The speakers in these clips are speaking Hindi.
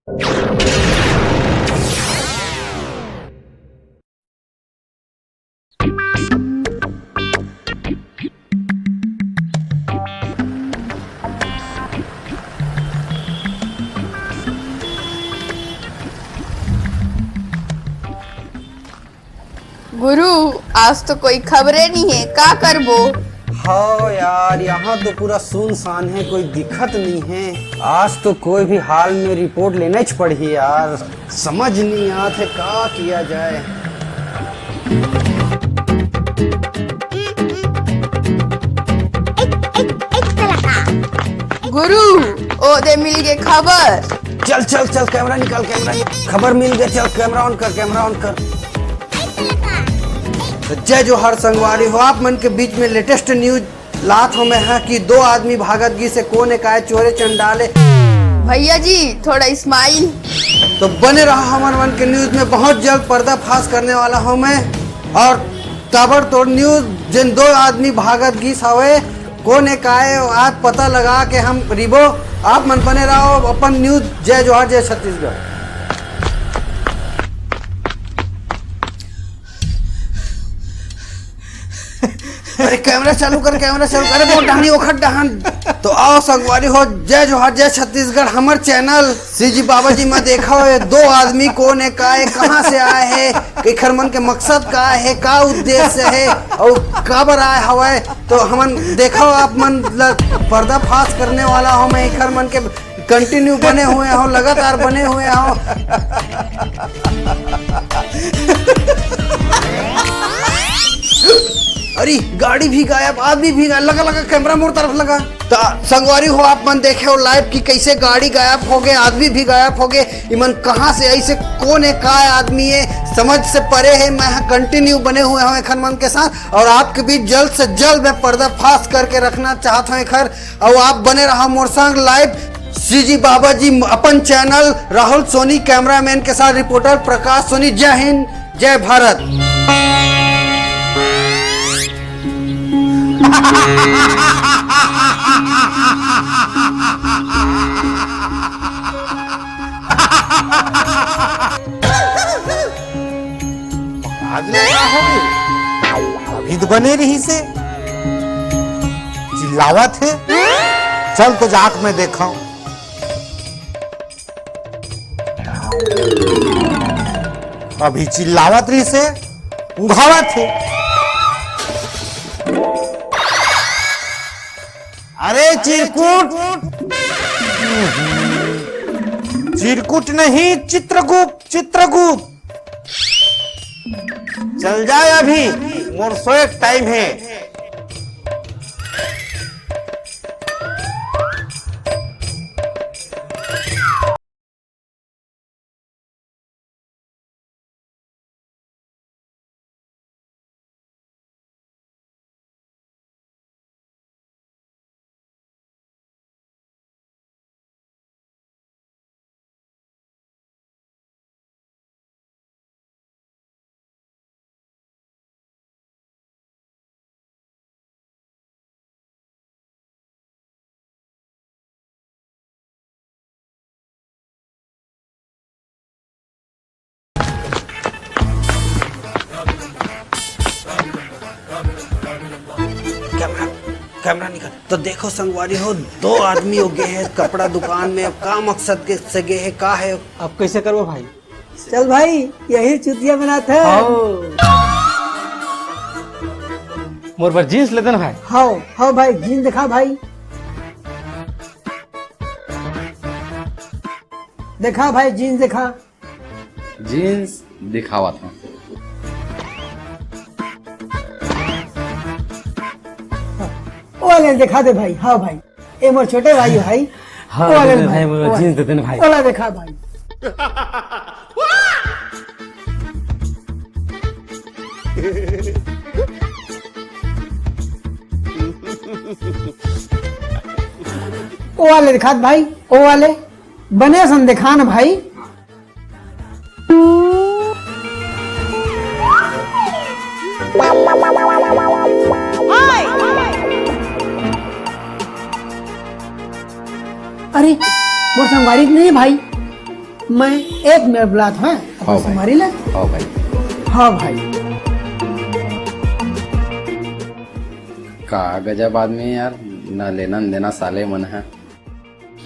गुरु, आज तो कोई खबरें नहीं है, क्या करबो? हाँ यार, यहाँ तो पूरा सुनसान है, कोई दिक्कत नहीं है। आज तो कोई भी हाल में रिपोर्ट लेना ही पड़ी यार, समझ नहीं आते क्या किया जाए। गुरु, ओ दे मिल गए खबर। चल चल चल, कैमरा निकाल, कैमरा, खबर मिल गया, चल कैमरा ऑन कर, कैमरा ऑन कर। जय जोहर संगवारी हो, आप मन के बीच में लेटेस्ट न्यूज लात हो में है कि 2 आदमी भागतगी से कौन एक आए चोरे चंडाले। भैया जी थोड़ा इस्माइल। तो बने रहा हमन मन के न्यूज में, बहुत जल्द पर्दाफाश करने वाला हूँ मैं। और ताबड़तोड़ न्यूज, जिन 2 आदमी भागतगी हवे कौन एक आए आज पता लगा के हम रिबो। आप मन बने रहो अपन न्यूज। जय जोहर, जय छत्तीसगढ़। अरे कैमरा चालू कर, कैमरा चालू कर। अरे वो डहानी ओखर डहान। तो आओ संगवारी हो, जय जोहर, जय छत्तीसगढ़। हमार चैनल सीजी बाबा जी में देखा हो 2 आदमी कौन है, का है, कहाँ से आए हैं, एखर मन के मकसद का है, का उद्देश्य है और काबर आए हवाए। तो हमन देखा हो, आप मन पर्दाफाश करने वाला हो मैं। एखर मन के कंटिन्यू बने हुए हो, लगातार बने हुए हो। अरे गाड़ी भी गायब, आदमी भी गायब, लगा लगा कैमरा मोर तरफ लगा। तो संगवारी हो, आप मन देखे हो लाइव कि कैसे गाड़ी गायब हो गए, आदमी भी गायब हो गए। इमन कहाँ से, ऐसे कौन है, का आदमी है, समझ से परे है। मैं कंटिन्यू बने हुए हूँ एखर मन के साथ, और आपके बीच जल्द से जल्द मैं पर्दाफाश करके रखना चाहता हूँ एखर। और आप बने रहा मोर संग लाइव सीजी बाबा जी अपन चैनल। राहुल सोनी कैमरामैन के साथ रिपोर्टर प्रकाश सोनी। जय हिंद, जय भारत। अभी तो बने रही से चिल्लावत है। चल तो जाक मैं देखा हूं। अभी चिल्लावत रही से उघावत है। अरे चिरकुट, चिरकुट नहीं, चित्रगुप्त, चित्रगुप्त। चल जाए, अभी मोर सोए टाइम है। कैमरा निकाल। तो देखो संगवारी हो, 2 आदमी हो गए हैं कपड़ा दुकान में। अब का मकसद के से गए है, का है? अब कैसे करो भाई? चल भाई, यही चुतिया बनाते है। मोर पर जींस लेते ना भाई। हाँ भाई, जीन्स दिखा भाई, देखा भाई, जीन्स दिखा। जीन्स दिखावा था। वाले दिखा दे भाई। हाँ भाई, ए मोर छोटे भाई भाई। हाँ वाले भाई, मोर जींस देते ना भाई। वाला दिखा भाई। ओ वाले दिखा भाई, ओ वाले बने सन दिखा ना भाई। अरे मोर संगवारी नहीं भाई, मैं 1 मिनट बुलाता हूँ हाँ भाई। हमारी ले। हाँ भाई। हाँ भाई। का गजब आदमी है यार, ना लेना न देना साले मन है।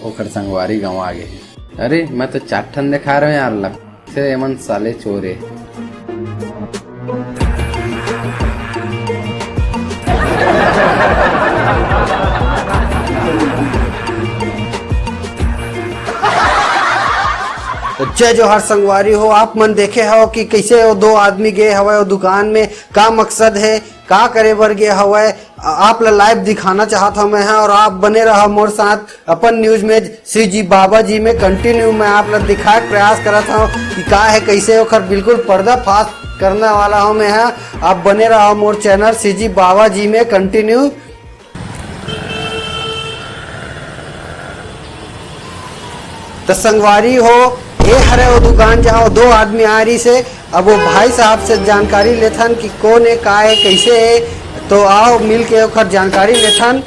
ओकर संगवारी गाँव आगे है। अरे मैं तो 4 ठन दिखा रहा हूँ यार, लगते मन साले चोरे। तो जय जोहर संगवारी हो। आप मन देखे हो कि कैसे वो 2 आदमी गए हवे वो दुकान में, का मकसद है, का करे बर गए हवे, आप ला लाइव दिखाना चाहत हूँ मैं। और आप बने रहा मोर साथ अपन न्यूज में श्री जी बाबा जी में कंटिन्यू मैं आप ला दिखाए प्रयास करत हूँ कि का है कैसे ओखर बिल्कुल पर्दाफाश करने वाला हूँ मैं। आप बने रहा मोर चैनल श्री जी बाबा जी में कंटिन्यू। तो संगवारी हो, ये हरे वो दुकान जहाँ वो 2 आदमी आ रही से। अब वो भाई साहब से जानकारी लेथन कि कौन है, का है, कैसे है। तो आओ मिल के ओखर जानकारी लेथन।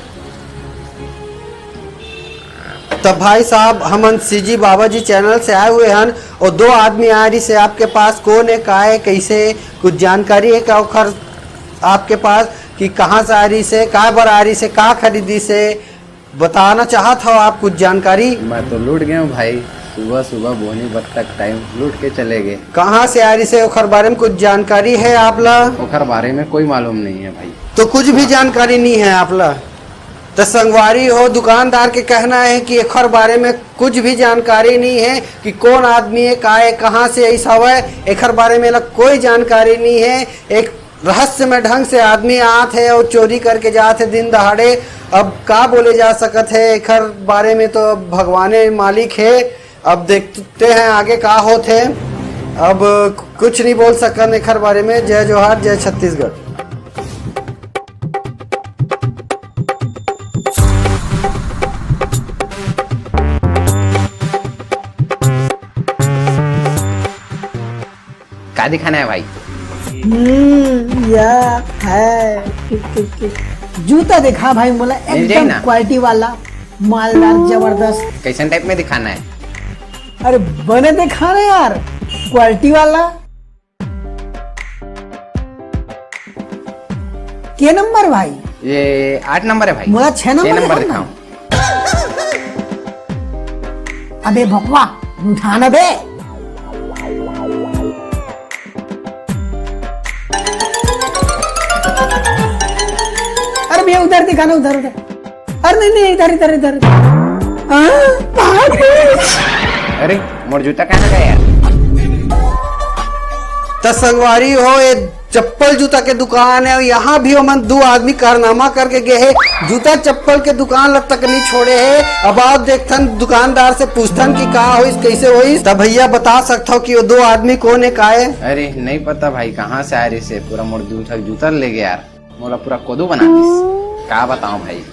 तो भाई साहब हमन सीजी बाबा जी चैनल से आए हुए हैं और 2 आदमी आ रही से आपके पास कौन है, का है, कैसे है, कुछ जानकारी है क्या ओखर आपके पास कि कहाँ से आ रही से, का बर आ रही से, का खरीदी से बताना चाहत हो आप कुछ जानकारी। मैं तो लूट गया हूँ भाई, सुबह सुबह बोनी बद तक टाइम लूट के चले गए। कहाँ से आ रही से ओखर बारे में कुछ जानकारी है आप ला? ओखर बारे में कोई मालूम नहीं है भाई। तो कुछ भी जानकारी नहीं है आप ला? तो संगवारी हो, दुकानदार के कहना है कि एखर बारे में कुछ भी जानकारी नहीं है कि कौन आदमी है, का है, कहाँ से ऐसा है, एखर बारे में कोई जानकारी नहीं है। एक रहस्यमय ढंग से आदमी आते है और चोरी करके जाते दिन दहाड़े। अब का बोले जा सकत है एखर बारे में, तो भगवाने मालिक है। अब देखते हैं आगे का होते है। अब कुछ नहीं बोल सकन एखर बारे में। जय जोहार, जय छत्तीसगढ़। का दिखाना है भाई? या है ठीक। जूता दिखा भाई मोला, मिल जाए एकदम ना? क्वालिटी वाला, मालदार, जबरदस्त। कैसन टाइप में दिखाना है? अरे बने दिखा रहे यार, क्वालिटी वाला। के नंबर भाई? ये 8 नंबर है भाई। मोला 6 नंबर नंबर दिखाओ। दिखाऊं? अबे भगवा उठाना बे। अरे भैया उधर दिखाना, उधर। अरे नहीं इधर। अरे मोर जूता कहाँ गया यार? तो संगवारी हो, ये चप्पल जूता के दुकान है। यहाँ भी हमन 2 आदमी कारनामा करके गए है, जूता चप्पल के दुकान लग तक नहीं छोड़े है। अब आप देखथन दुकानदार से पूछथन कि का होइस, कैसे होइस। तब भैया बता सकता हो कि वो 2 आदमी कौन है, का है? अरे नहीं पता भाई, कहाँ से आ रही से। पूरा मोर जूता ले गया यार, मोला पूरा कोदू बना दिस। का बताऊं भाई।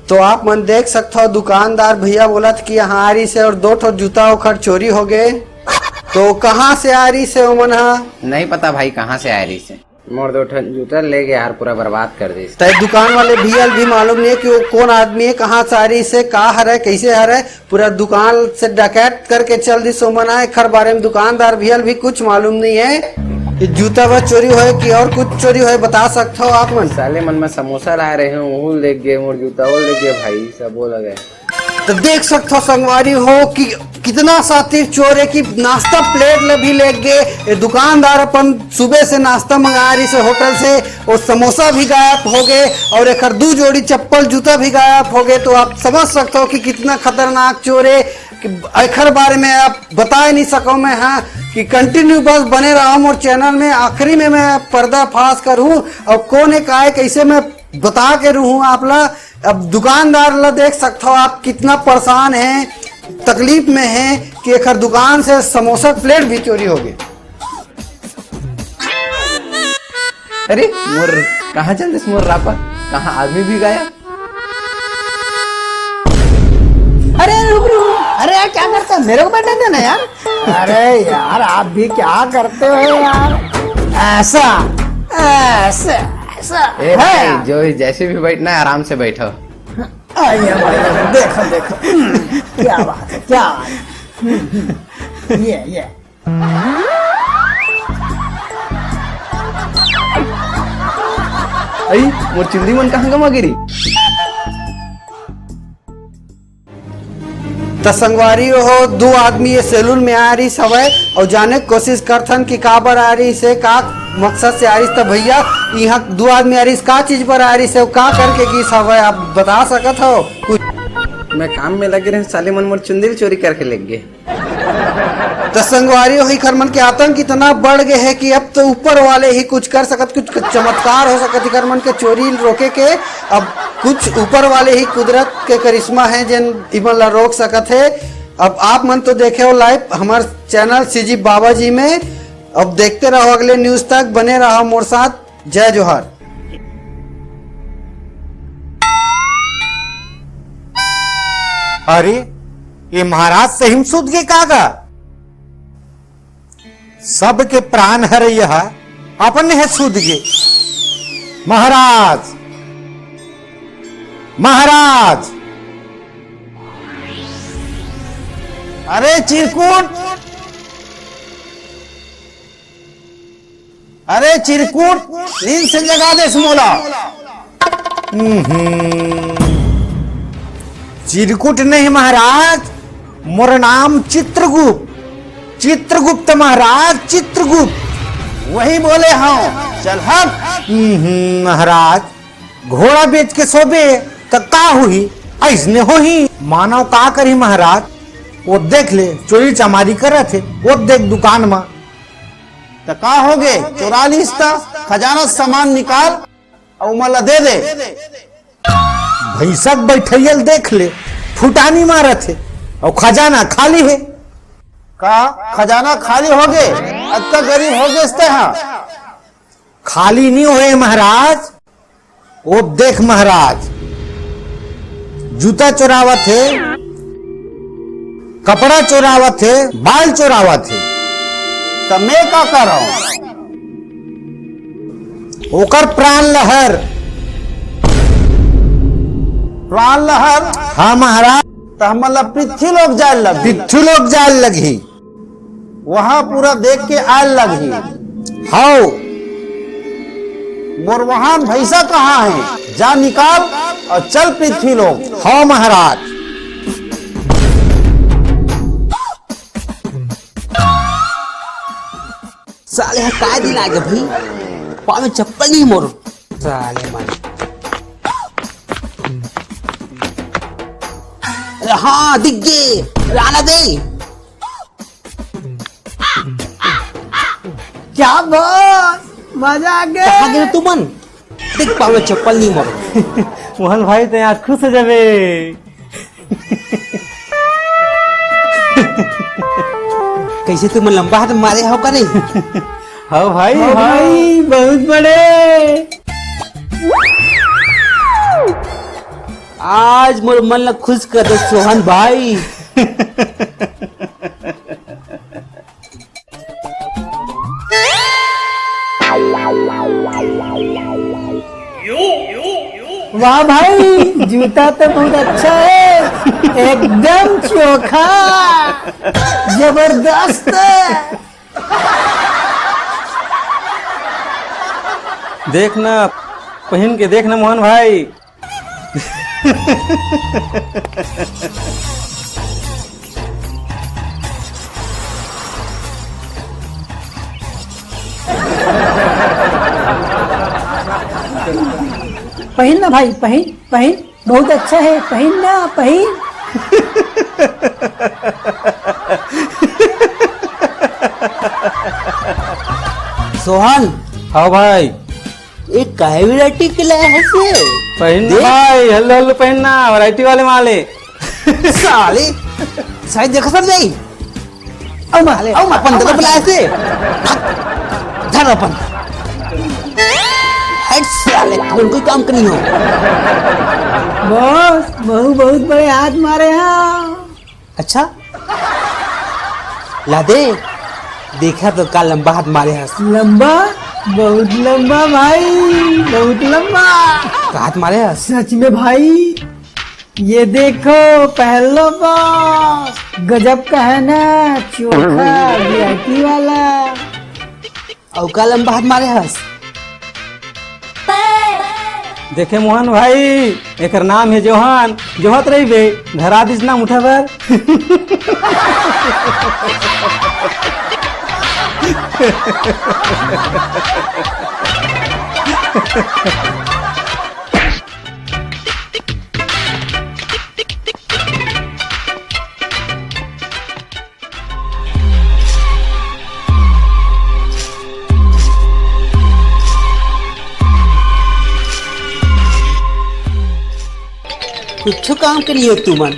तो आप मन देख सकते हो दुकानदार भैया बोलत कि यहाँ आ रही से और 2 ठो जूता ओखर चोरी हो गए। तो कहाँ से आ रही से ओमन हा? नहीं पता भाई कहाँ से आ रही से। मोर 2 ठन जूता ले गया यार, पूरा बर्बाद कर दी। तो दुकान वाले भैया भी मालूम नहीं है कि वो कौन आदमी है, कहाँ से आ रही से, का हरे, कैसे हरे। पूरा दुकान से डकैत करके चल दी सोमन है। खर बारे में दुकानदार भैया भी कुछ मालूम नहीं है। ये जूता बस चोरी हो कि और कुछ चोरी हो, बता सकते हो आप मन? साले मन में समोसा ला रहे हूँ, वो ले गए, मोर जूता वो ले गए भाई, सब वो लगे। तो देख सकते हो संगवारी हो कि कितना सातिर चोर है कि नाश्ता प्लेट ले भी ले गए। दुकानदार अपन सुबह से नाश्ता मंगा रही से होटल से, और समोसा भी गायब हो गए और एक 2 जोड़ी चप्पल जूता भी गायब हो गए। तो आप समझ सकते हो कि कितना खतरनाक चोर है कि एखर बारे में आप बता नहीं सको मैं। हाँ कि कंटिन्यू बस बने रहा मोर चैनल में। आखिरी में मैं पर्दाफाश करूँ और कौन है, का है, कैसे मैं बता के रहूँ आप ला। अब दुकानदार ला देख सकते हो आप कितना परेशान है, तकलीफ में है कि एक दुकान से समोसा प्लेट भी चोरी हो गई। अरे मोर कहाँ चल दिस मोर रापा, कहाँ आदमी भी गया। अरे रुक। अरे यार क्या करते हो, मेरे को बैठने देना यार। अरे यार आप भी क्या करते हो यार, ऐसा। ए भाई जो जैसे भी बैठना है आराम से बैठो। आइए भाई, देखो क्या बात है, क्या बात है। ये अई मोर चुंदी मन कहाँ गमा गिरी। त संगवारी हो दो आदमी ये सैलून में आ रही सवय और जाने की कोशिश करथन कि का बर आ रही से का मकसद से आ रही। तो भैया यहाँ दो आदमी आ रही का चीज पर आ रही से का करके की सवय आप बता सकत हो कुछ। मैं काम में लगे रहे साले मन मोर चुंदी चोरी करके लेग गए। तो संगवारी हो खरमन के आतंक इतना बढ़ गए है कि अब तो ऊपर वाले ही कुछ कर सकत, कुछ चमत्कार हो सकत खरमन के चोरी रोके के। अब कुछ ऊपर वाले ही कुदरत के करिश्मा है जिन इमन ला रोक सकत है। अब आप मन तो देखे हो लाइव हमारे चैनल सीजी बाबा जी में। अब देखते रहो अगले न्यूज तक, बने रहो मोर साथ। जय जोहार। अरे ये महाराज से हिम सुध के कागा सबके प्राण हर यह अपने है सुध के। महाराज महाराज अरे चिरकुट, अरे चिरकुट नींद से जगा दे समोला। चिरकुट नहीं महाराज, मोर नाम चित्रगुप्त, चित्रगुप्त महाराज चित्रगुप्त वही बोले हाँ। चल हट। महाराज घोड़ा बेच के सोबे तो का हुई ऐसने हो ही मानव का करी महाराज। वो देख ले चोरी चमारी कर थे, वो देख दुकान में तो का हो गए 44 खजाना सामान निकाल और मला दे दे। भैंसक बैठैल देख ले फुटानी मारत है और खजाना खाली है। का खजाना खाली हो गए, अत्ता गरीब हो गए। हाँ खाली नहीं हुए महाराज। वो देख महाराज जूता चोरावत है, कपड़ा चोरावत है, बाल चोरावत है। तब मैं का कर रहा हूं ओकर प्राण लहर। प्राण लहर हाँ महाराज। तो हम पृथ्वी लोग जाए लगी, पृथ्वी लोग जाए लगी वहां पूरा देख के आए लगी। हाँ मोर वहां भैसा कहाँ है, जा निकाल और चल पृथ्वी लोग। हाँ महाराज। साले काय दिला गे भाई, पाँव में चप्पल नहीं मोर साले मन। अरे हाँ दिख गए, अरे आना दे। क्या बॉस मजा आ गया। कहाँ गए तू मन, देख पाँव में चप्पल नहीं मोर। मोहन भाई तो यहाँ खुश हो जावे। कैसे तुम लंबा हाथ मारे हो का नहीं। हाँ भाई भाई बहुत बड़े। आज मोर मन ला खुश कर दे सोहन भाई। वाह भाई जूता तो बहुत अच्छा है, एकदम चोखा जबरदस्त। देखना पहन के देखना मोहन भाई। पहन ना भाई, पहन पहन बहुत अच्छा है, पहन ना पहन। सोहन हाँ भाई एक काहे वैरायटी के लाया है से। पहन भाई, हल्लो हल्लो पहनना वैरायटी वाले माले। साले शायद देखा सब नहीं। अपन दल बुलाए से धर अपन हेड साले कौन कोई काम करनी हो। बॉस बहु बहुत बड़े हाथ मारे हैं। अच्छा ला दे, देखा तो का लंबा हाथ मारे हैं। लंबा बहुत लंबा भाई, बहुत लंबा। का हाथ मारे हैं। सच में भाई ये देखो पहलो बॉस, गजब का है ना, चोखा वीआईपी वाला। और का लंबा हाथ मारे हस। देखे मोहन भाई, एक नाम है जोहान, जोहत रही बे धरा दिस नाम उठा बर। कुछ काम करियो तू मन।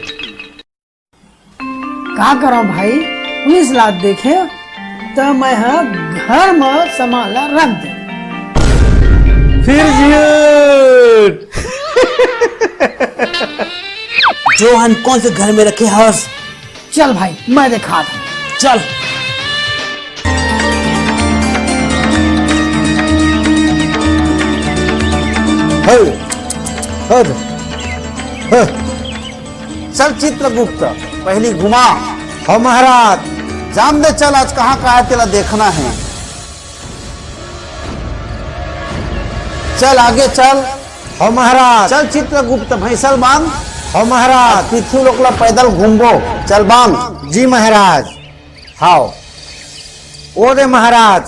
का करो भाई, 19 लाख देखे तो मैं घर में संभाला रख दे। फिर झूठ। जोहन कौन से घर में रखे हस? चल भाई मैं दिखा दूं। चल। चल चित्रगुप्त पहली घुमा। हो महाराज, जान दे चल आज कहाँ का है, तेरा देखना है। चल आगे चल। हो महाराज। चल चित्रगुप्त भैंसल बांध। हो महाराज। पृथ्वी लोकला पैदल घूमबो। चल बांध। जी महाराज। हाओ ओ रे महाराज,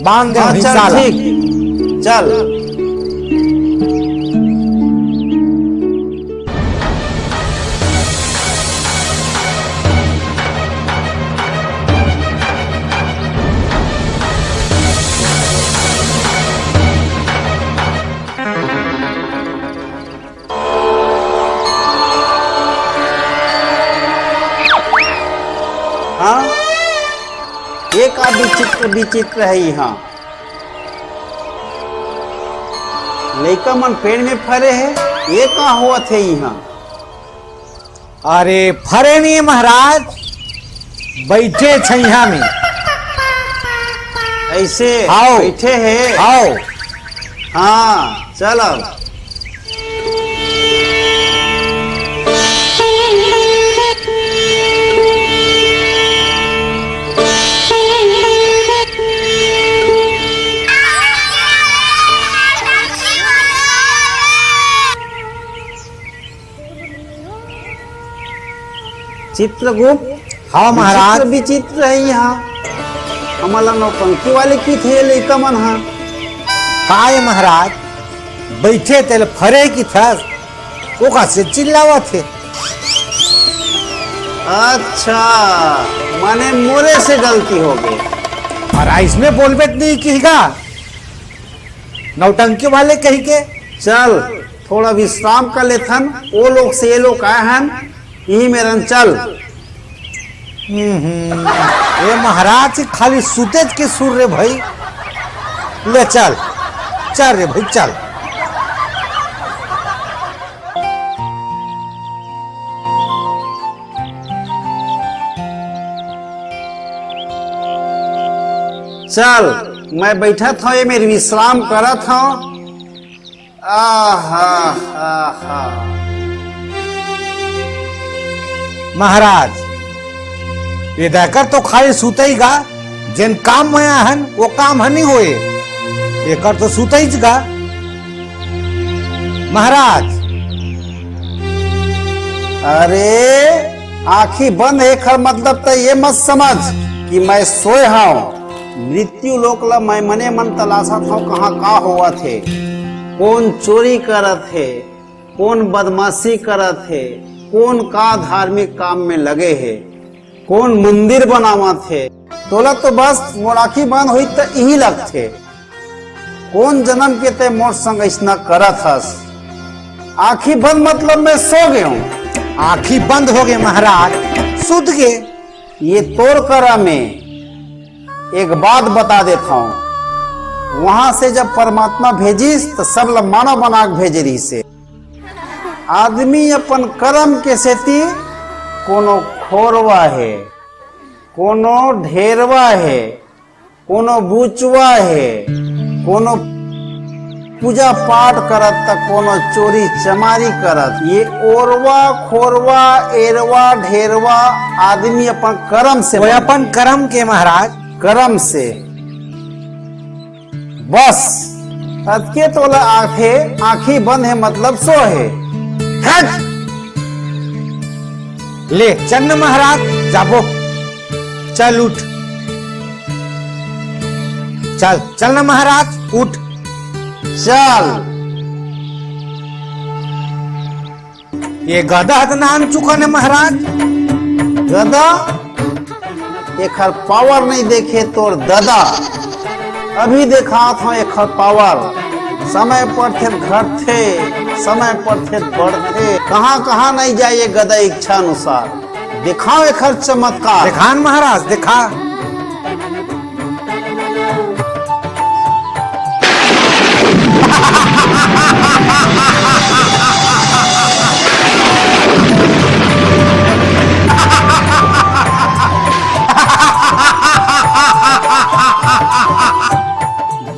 बांध दे। चल ठीक। चल। हाँ, एक आदि चित्र विचित्र है यहाँ। लइका मन पेड़ में फरे है, ये कहाँ हुआ थे यहाँ? अरे फरे नहीं महाराज, बैठे छैया में। ऐसे आओ। बैठे है। आओ। हाँ चल अब। चित्रगुप्त। हाँ महाराज। विचित्र है यहाँ। हमारा नौटंकी वाले की थे लइका मन। हाँ काय महाराज, बैठे तेल फरे की थस, ओका से चिल्लावा थे। अच्छा, माने मोरे से गलती हो गई। और इसमें बोलबे नहीं कहेगा, नौटंकी वाले कही के। चल थोड़ा विश्राम कर लेथन, वो लोग से ये लोग आए हैं, यही मेरन चल। ये महाराज खाली सुतेज के सुर रे भाई। ले चल चल रे भाई चल। चल मैं बैठा था, ये मेरी विश्राम करा था। आहा आहा। महाराज ये देखकर तो खाली सुतईगा, जिन काम में हन वो काम हनी होए, ये कर तो सुतईगा। महाराज अरे आंखी बंद है खर मतलब तो ये मत समझ कि मैं सोए हूँ। मृत्यु लोक ला मैं मने मन तलाशा था कहाँ का हुआ थे, कौन चोरी करत है, कौन बदमाशी करत है, कौन का धार्मिक काम में लगे है, कौन मंदिर बनावा थे। तोला तो बस मोर आँखी बंद हुई तो यही लगते, कौन जन्म के ते मोर संग ऐसा करत हस। आँखी बंद मतलब मैं सो गया हूँ। आंखी बंद हो गए महाराज, सुध गए। ये तोड़ करा में एक बात बता देता हूँ, वहां से जब परमात्मा भेजिस तो सब लोग मानव बना के भेजे रही से। आदमी अपन कर्म के सेती कोनो खोरवा है, कोनो ढेरवा है, कोनो बुचवा है, कोनो पूजा पाठ करत त कोनो चोरी चमारी करत। ये ओरवा खोरवा एरवा ढेरवा आदमी अपन कर्म से वो अपन कर्म के महाराज। कर्म से बस अतके तोला आंखें बंद है मतलब सो है। हट! ले चल न महाराज, जाबो चल उठ, चल चल न महाराज उठ। चल ये गधा तो नाम चुका न महाराज। गदा एक पावर नहीं देखे तोर दादा, अभी देखा था एक पावर। समय पर थे घर थे, समय पर थे बढ़ते, कहाँ कहाँ नहीं जाए ये गदा इच्छा अनुसार। दिखाओ एक चमत्कार। दिखान महाराज दिखा।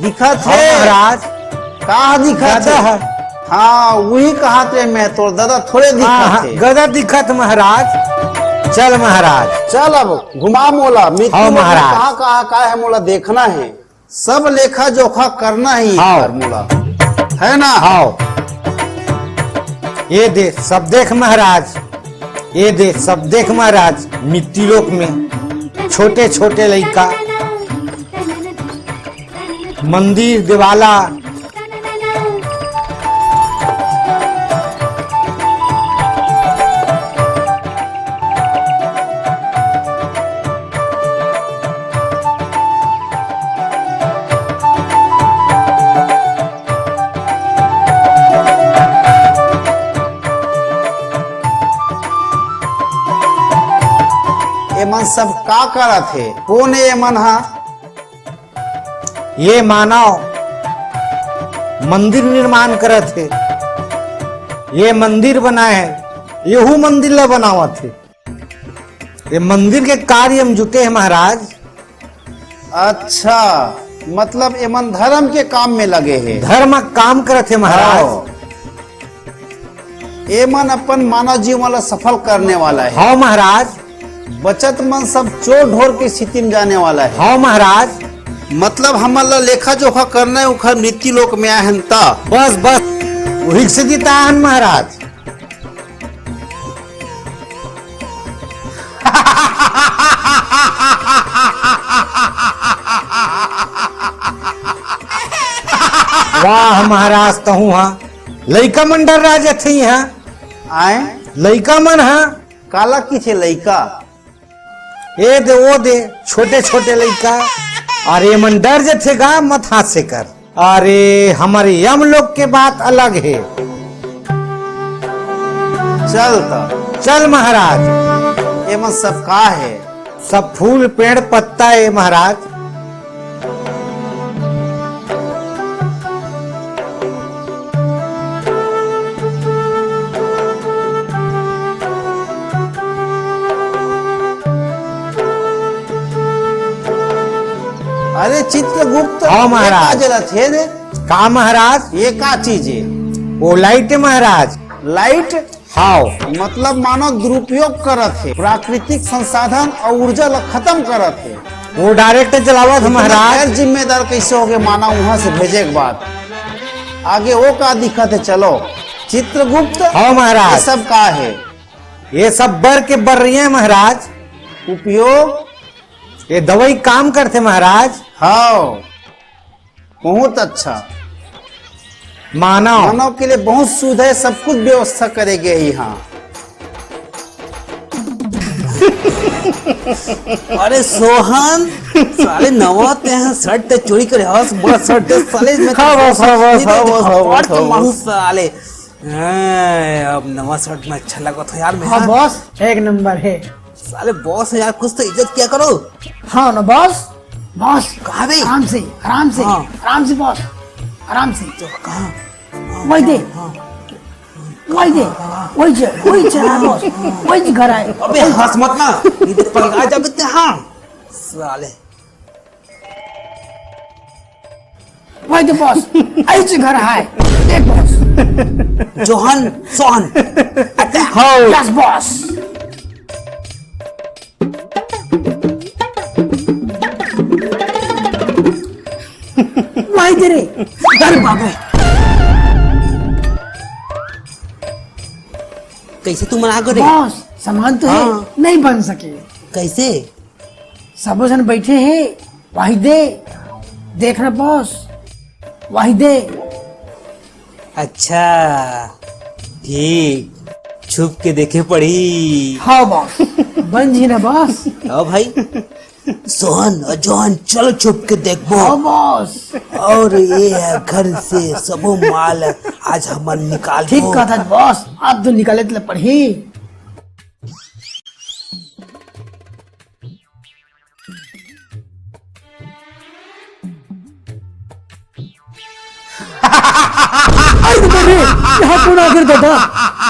दिखत हाँ है महाराज, कहा दिखत गधा है? है। हाँ वही कहा थे मैं, तोर दादा थोड़े दिखत है। गधा दिखत महाराज। चल महाराज। चल अब घुमा मोला मिट्टी हाँ में महाराज। कहाँ कहाँ का है मोला देखना है, सब लेखा जोखा करना ही हाँ। कर मोला, है ना? आओ ये देख सब देख महाराज, ये देख सब देख महाराज। मिट्टी लोक में छोटे छोटे लड़का, मंदिर दिवाला, एमन सब का करत है? कौन है एमन? हा ये मानव मंदिर निर्माण करत थे। ये मंदिर बनाए है, यहू मंदिर ला बनावत थे। ये मंदिर के कार्य में जुटे हैं महाराज। अच्छा, मतलब एमन धर्म के काम में लगे हैं। धर्म काम करत है महाराज। एमन अपन मानव जीवन ला सफल करने वाला है। हाँ महाराज। बचत मन सब चोर ढोर की स्थिति में जाने वाला है। हाँ महाराज। मतलब हमारा लेखा जोखा करना है, उखर नीति लोक में आए हैं ता। बस बस वही से जीता है महाराज। वाह महाराज तहु हाँ लइका मन डर राजा थी हाँ। आए लइका मन हाँ काला की छे लइका? ये दे वो दे छोटे छोटे लइका। अरे मन डर जे गा मत हाथ से कर। अरे हमारे यम लोग के बात अलग है। चल तो चल महाराज। एमन सब का है? सब फूल पेड़ पत्ता है महाराज। अरे चित्रगुप्त, हाँ महाराज। ये का जरूरत है रे? का महाराज? ये का चीज है? वो लाइट है महाराज। लाइट? हाँ मतलब मानव दुरुपयोग करत है, प्राकृतिक संसाधन और ऊर्जा ला खत्म करत है। वो डायरेक्ट चलावत है महाराज। गैर जिम्मेदार कैसे हो गए मानव वहां से भेजे के बाद? आगे वो का दिक्कत है? चलो चित्रगुप्त। हाँ महाराज। ये सब का है? ये सब बर के बर रही है महाराज। उपयोग? ये दवाई काम करते महाराज। हाँ बहुत अच्छा। मानव मानव के लिए बहुत सुविधा है, सब कुछ व्यवस्था करेंगे यहाँ। अरे सोहन साले नवाते हैं शर्ट ते चोरी करे हस बड़ा शर्ट ते साले में साले अब नवा शर्ट में अच्छा लगा था यार। हाँ बॉस एक नंबर है। साले बॉस है यार, कुछ तो इज्जत क्या करो। हाँ ना बॉस। बॉस कहाँ बे? आराम से आराम से हाँ। आराम से बॉस आराम से। तो कहाँ? वही दे वही दे वही चला बॉस वही घर आए। अबे हंस मत ना, इधर पलगा जब इतने। हाँ साले वही दे बॉस ऐसे घर है देख boss Johan Sohan yes boss वही दे रे अरे बाप रे कैसे तू मना करे बॉस सामान तो है नहीं बन सके कैसे सब जन बैठे हैं वही दे देखना बॉस वही दे अच्छा ठीक छुप के देखे पड़ी हाँ बॉस बन जी ना बॉस हाँ भाई सोहन और जोहन चलो छुप के देखो हाँ बॉस और ये है घर से सबो माल आज हम निकाल ठीक कहा था बॉस अब तो निकाले तो पड़ी यहाँ कौन आखिर दादा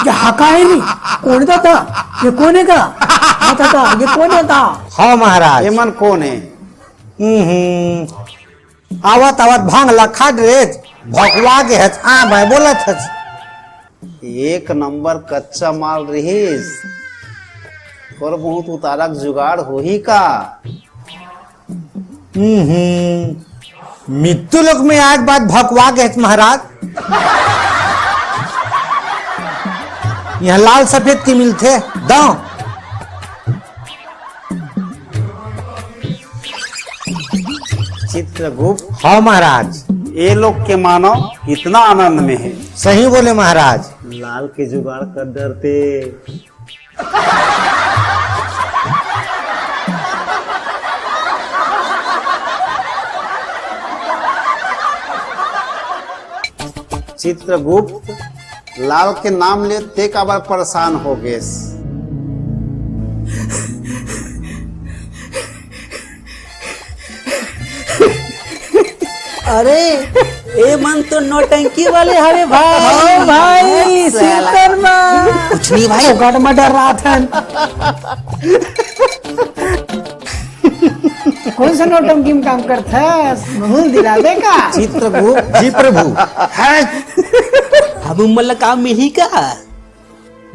यहाँ का है नहीं कौन था ये कौन है का था ये कौन था हाँ महाराज ये मन कौन है? आवत आवत भांग लखा ड्रेस भगवा के हच हाँ भाई बोलत हच एक नंबर कच्चा माल रहीस और बहुत उतारक जुगाड़ हो ही का। मृत्यु लोक में आज बात भगवा के हच महाराज यहाँ लाल सफेद की मिलते दाओ चित्रगुप्त हाँ महाराज ये लोग के मानो कितना आनंद में है। सही बोले महाराज लाल के जुगाड़ कर डरते। चित्रगुप्त लाल के नाम ले ते का बार परेशान हो गए। अरे ए मन तो नौटंकी वाले हरे भाई भाई सीतरमा कुछ नहीं भाई फोकट में डर रहा था कौन सा नौटंकी में काम करता है महूल दिला देगा चित्रगुप्त जी प्रभु है हम मतलब काम मिली का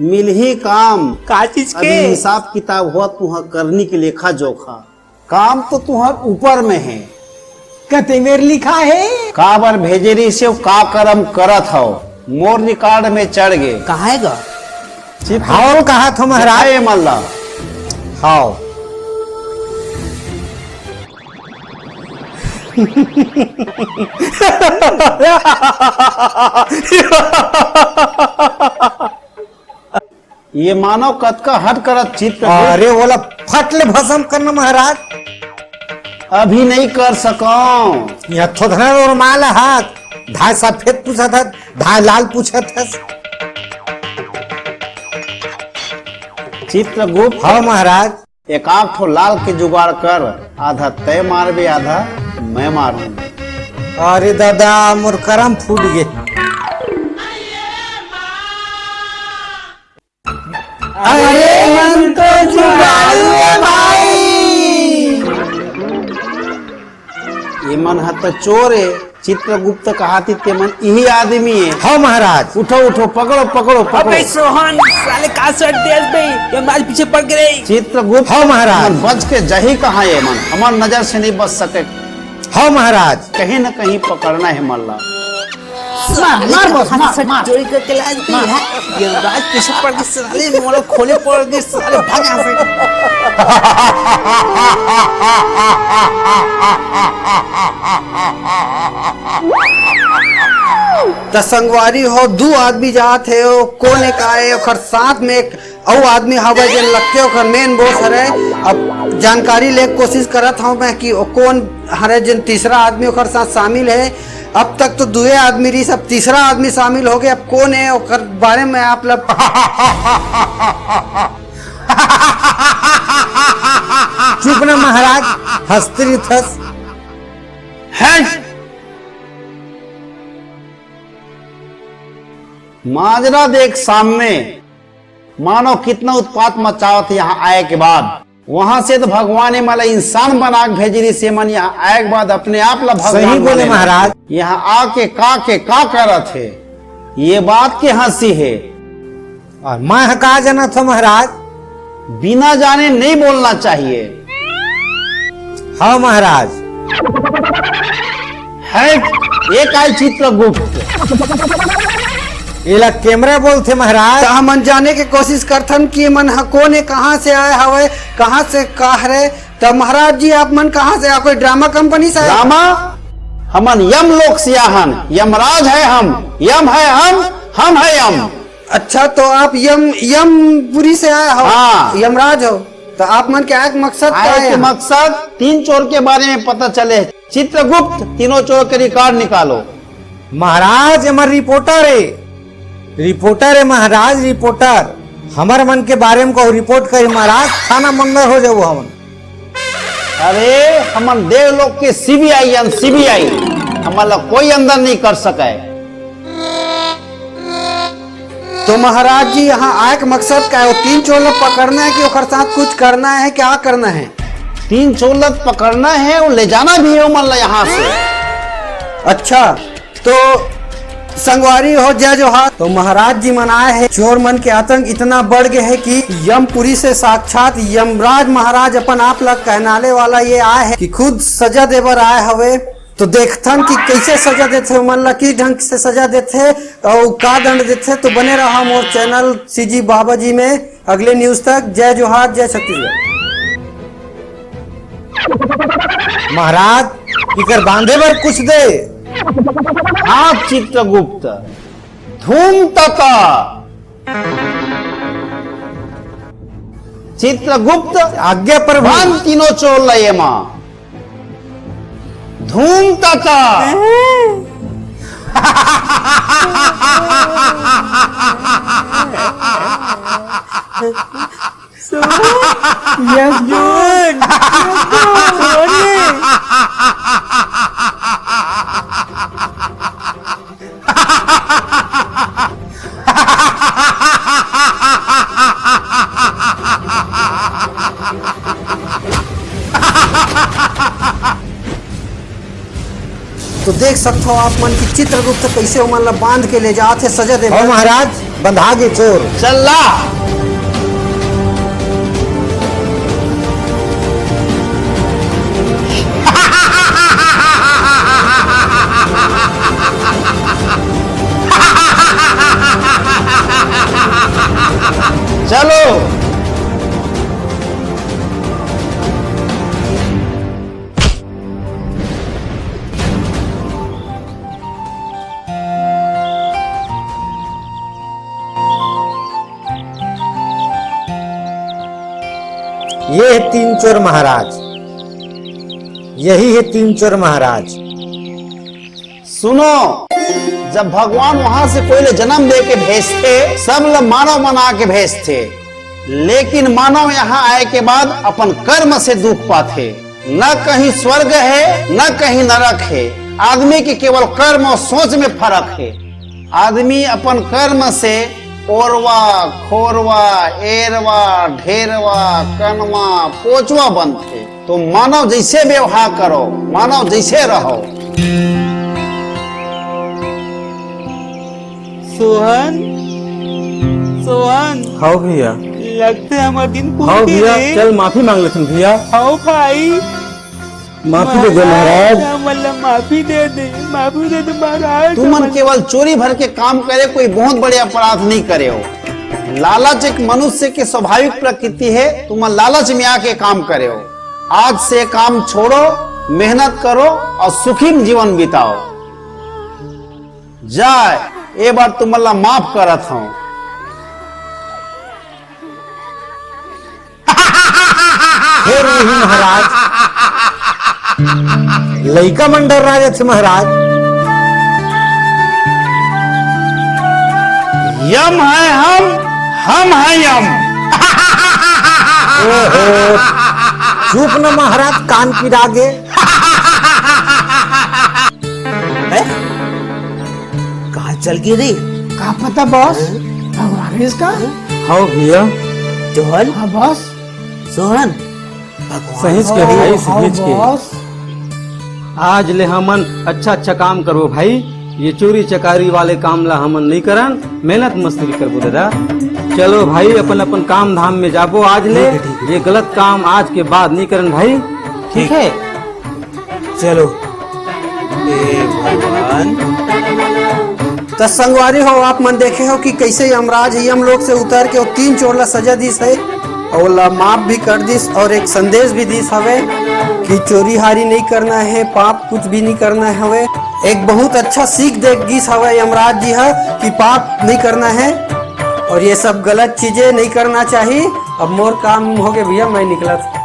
मिल ही काम का चीज अभी के हिसाब किताब हुआ तुह करनी के लेखा जोखा काम तो तुह ऊपर में है। कते मेर लिखा है काबर भेजे रही से का करम करत हो मोर रिकॉर्ड में चढ़ गए। कहाँ है गा हाल कहा था महाराज राय मल्ला हाओ ये मानव कद का हट करत चित्र अरे बोला फटले भस्म करना महाराज अभी नहीं कर सको। यहाँ थोड़ा और माल हाथ धाय सफेद पूछा था धाय लाल पूछा था चित्रगुप्त हाँ महाराज एक आठ ठो लाल के जुगाड़ कर आधा तय मारबे आधा मैं मारू। अरे दादा मोर करम फूट गए अरे मन तो जुगाड़ू है भाई ये मन है तो चोर है। चित्रगुप्त कहाती ते मन यही आदमी है। हाँ महाराज उठो उठो पकड़ो पकड़ो अबे पकड़ो। सोहन साले का शर्ट दे बे ये हमारे पीछे पड़ गए चित्रगुप्त हाँ महाराज मन बच के जही कहाँ है मन हमार नजर से नहीं बच सके। हाँ महाराज कहीं न कहीं पकड़ना है मल्ला। मार बॉस मार मार चोरी करके लाज भी है ये राज पीछे पड़ के साले मोला खोले पड़ गए साले भाग यहाँ से त संगवारी हो दू आदमी जात है ओ कौन एक आए ओकर साथ में एक औ आदमी हवा जन लगते ओकर मेन बॉस हरे। अब जानकारी ले कोशिश करत हूँ मैं कि ओ कौन हरे जन तीसरा आदमी ओकर साथ शामिल है। अब तक तो दुए आदमी रही सब तीसरा आदमी शामिल हो गए। अब कौन है ओकर बारे में आप लोग चुप ना महाराज हस्त्री थस है। माजरा देख सामने मानो कितना उत्पात मचाओ थे यहाँ आए के बाद। वहां से तो भगवान मला इंसान बना के भेजरी से मन यहाँ आए के बाद अपने आप ला भगवान सही बोले बने। महाराज। यहाँ आके का करत है, ये बात की हंसी है। और मैं कहा जाना था महाराज। बिना जाने नहीं बोलना चाहिए। हाँ महाराज। है एक आई चित्रगुप्त, इला कैमरा बोलते महाराज। तो हमन जाने के कोशिश करथन कि मन ह कौन है, कहाँ से आए हवे, कहाँ से कह रहे। तो महाराज जी आप मन कहाँ से, कोई ड्रामा कंपनी से आए? रामा हमन यम लोक से आहन, यमराज है हम, यम है हम है यम। अच्छा तो आप यमपुरी से आए हो? हाँ। यमराज हो। तो आप मन क्या एक मकसद क्या आए है? के मकसद 3 चोर के बारे में पता चले। चित्रगुप्त तीनों चोर के रिकॉर्ड निकालो। महाराज हमार रिपोर्टर है महाराज, रिपोर्टर। हमारे मन के बारे में को रिपोर्ट करी महाराज, थाना मंदिर हो जाओ हमन। अरे हमन देव लोग के सीबीआई हमारा कोई अंदर नहीं कर सके। तो महाराज जी यहाँ आए के मकसद क्या है? 3 चोर लोग पकड़ना है कि ओकर साथ कुछ करना है, क्या करना है? 3 चोर लोग पकड़ना है और ले जाना भी है मन यहाँ से। अच्छा तो संगवारी हो जय जोहार। तो महाराज जी मन आए हैं, चोर मन के आतंक इतना बढ़ गए है कि यमपुरी से साक्षात यमराज महाराज अपन आप लग कहनाले वाला ये आए है कि खुद सजा देवर आए हवे। तो देखथन कि कैसे सजा देते मन ला, किस ढंग से सजा देते और का दंड देते। तो बने रहा मोर चैनल सीजी बाबा जी में अगले न्यूज तक। जय जोहार, जय छत्तीसगढ़। महाराज इकर बांधे पर कुछ दे। हाँ चित्रगुप्त धूम तता चित्रगुप्त आज्ञा पर भान तीनों चोर लये माँ धूम तता। Yes good. तो देख सकते हो आप मन की चित्रगुप्त कैसे उमन ला बांध के ले जाते सजा दे। और महाराज बंधा के चोर। चल ला चलो। ये है 3 चोर महाराज, यही है 3 चोर महाराज। सुनो, जब भगवान वहां से कोई जन्म दे के भेजते, सब लोग मानव बना के भेजते, लेकिन मानव यहाँ आए के बाद अपन कर्म से दुख पाते। न कहीं स्वर्ग है न कहीं नरक है। आदमी के केवल कर्म और सोच में फर्क है। आदमी अपन कर्म से ओरवा खोरवा एरवा ढेरवा कनवा पोचवा बनते। तो मानव जैसे व्यवहार करो, मानव जैसे रहो। सोहन हाँ भैया, लगता है हमारा दिन हाँ पूछ भैया, चल माफी मांग लेते भैया। हाँ भाई, माफी दे दे महाराज। मतलब माफी दे दे महाराज। तुमन केवल चोरी भर के काम करे, कोई बहुत बड़े अपराध नहीं करे हो। लालच एक मनुष्य की स्वाभाविक प्रकृति है। तुम लालच में आके काम करे हो। आज से काम छोड़ो, मेहनत करो और सुखी जीवन बिताओ। जाए ये बार तुमला माफ करत हूं। फिर वही महाराज लइका मन डर रहा थे महाराज। यम है हम है यम। ओहो, चुप न महाराज, कान पिरागे। कहाँ चल गई रे? कहाँ पता बॉस? भगवान है इसका। हाँ भैया, जोहन। हाँ बॉस। सोहन, सहेज के भाई सहेज के बॉस आज ले हमन अच्छा अच्छा काम करबो भाई। ये चोरी चकारी वाले काम ला हमन नहीं करन, मेहनत मजदूरी करबो दादा। चलो भाई अपन अपन काम धाम में जाबो आज ले। ये गलत काम आज के बाद नहीं करन भाई, ठीक है? चलो। तो संगवारी हो आप मन देखे हो कि कैसे यमराज यम लोग से उतर के वो 3 चोर ला सजा दिस है और ला माफ भी कर दिस और एक संदेश भी दिस हवे कि चोरी हारी नहीं करना है, पाप कुछ भी नहीं करना है हवे। एक बहुत अच्छा सीख दे गिस हवे यमराज जी है कि पाप नहीं करना है और ये सब गलत चीजें नहीं करना चाहिए। अब मोर काम हो गए भैया, मैं निकला था।